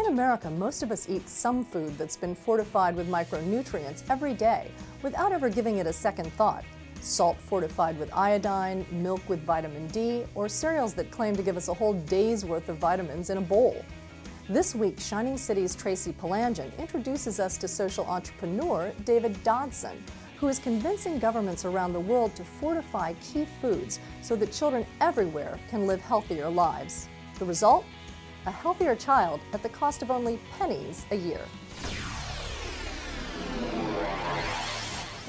America, most of us eat some food that's been fortified with micronutrients every day without ever giving it a second thought. Salt fortified with iodine, milk with vitamin D, or cereals that claim to give us a whole day's worth of vitamins in a bowl. This week, Shining City's Tracy Palangian introduces us to social entrepreneur David Dodson, who is convincing governments around the world to fortify key foods so that children everywhere can live healthier lives. The result? A healthier child at the cost of only pennies a year.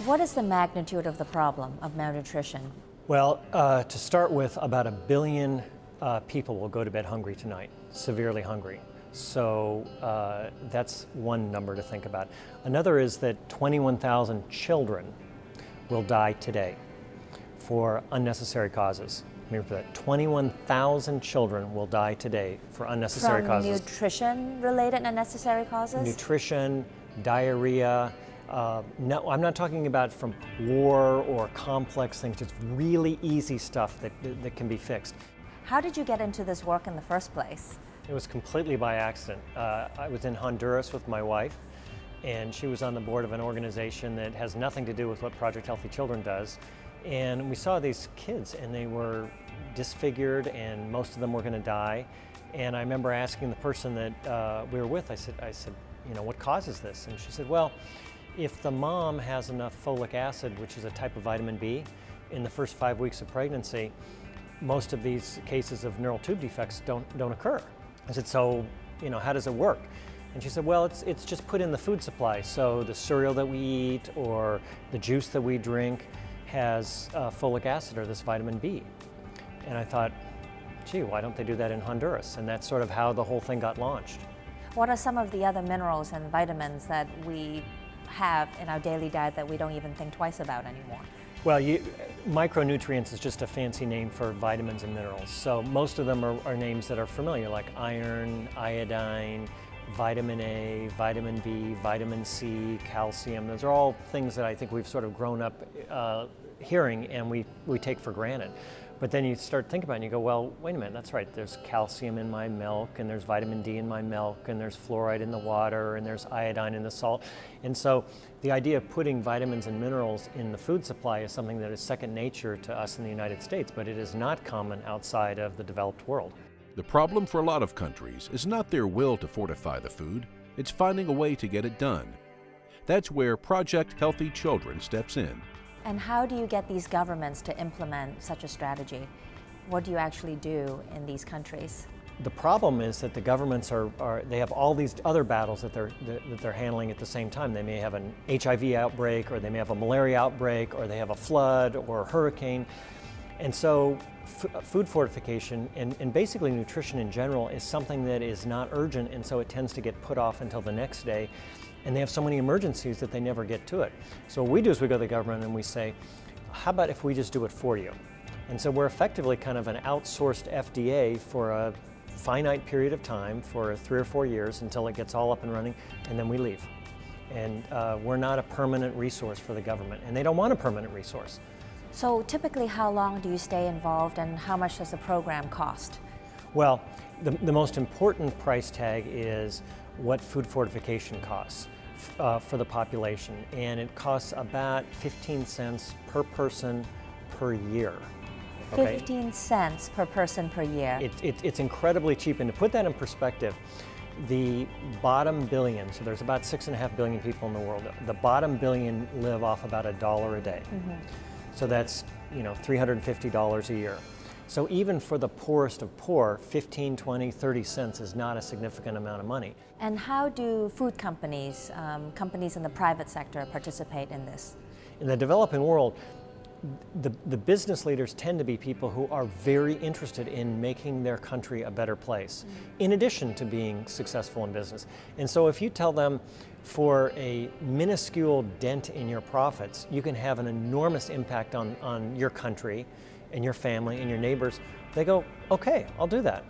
What is the magnitude of the problem of malnutrition? Well, to start with, about 1 billion people will go to bed hungry tonight, severely hungry. So that's one number to think about. Another is that 21,000 children will die today for unnecessary causes. Remember that 21,000 children will die today for unnecessary causes. From nutrition-related unnecessary causes? Nutrition, diarrhea. No, I'm not talking about from war or complex things, just really easy stuff that can be fixed. How did you get into this work in the first place? It was completely by accident. I was in Honduras with my wife, and she was on the board of an organization that has nothing to do with what Project Healthy Children does. And we saw these kids, and they were disfigured, and most of them were going to die. And I remember asking the person that we were with, I said, you know, what causes this? And she said, well, if the mom has enough folic acid, which is a type of vitamin B, in the first 5 weeks of pregnancy, most of these cases of neural tube defects don't occur. I said, so, you know, how does it work? And she said, well, it's just put in the food supply. So the cereal that we eat or the juice that we drink has folic acid or this vitamin B. And I thought, gee, why don't they do that in Honduras? And that's sort of how the whole thing got launched. What are some of the other minerals and vitamins that we have in our daily diet that we don't even think twice about anymore? Well, micronutrients is just a fancy name for vitamins and minerals. So most of them are names that are familiar, like iron, iodine, vitamin A, vitamin B, vitamin C, calcium. Those are all things that I think we've sort of grown up hearing and we take for granted. But then you start thinking about it and you go, well, wait a minute, that's right. There's calcium in my milk, and there's vitamin D in my milk, and there's fluoride in the water, and there's iodine in the salt. And so the idea of putting vitamins and minerals in the food supply is something that is second nature to us in the United States, but it is not common outside of the developed world. The problem for a lot of countries is not their will to fortify the food, it's finding a way to get it done. That's where Project Healthy Children steps in. And how do you get these governments to implement such a strategy? What do you actually do in these countries? The problem is that the governments they have all these other battles that they're handling at the same time. They may have an HIV outbreak, or they may have a malaria outbreak, or they have a flood or a hurricane. And so food fortification and basically nutrition in general is something that is not urgent, and so it tends to get put off until the next day. And they have so many emergencies that they never get to it. So what we do is we go to the government and we say, how about if we just do it for you? And so we're effectively kind of an outsourced FDA for a finite period of time, for 3 or 4 years until it gets all up and running, and then we leave. And we're not a permanent resource for the government, and they don't want a permanent resource. So typically how long do you stay involved, and how much does the program cost? Well, the most important price tag is what food fortification costs for the population, and it costs about 15 cents per person per year. Okay? 15 cents per person per year. It's incredibly cheap, and to put that in perspective, the bottom billion, so there's about 6.5 billion people in the world, the bottom billion live off about $1 a day. Mm-hmm. So that's, you know, $350 a year. So even for the poorest of poor, 15, 20, 30 cents is not a significant amount of money. And how do food companies, companies in the private sector participate in this? In the developing world, the business leaders tend to be people who are very interested in making their country a better place, in addition to being successful in business. And so if you tell them for a minuscule dent in your profits, you can have an enormous impact on your country and your family and your neighbors, they go, okay, I'll do that.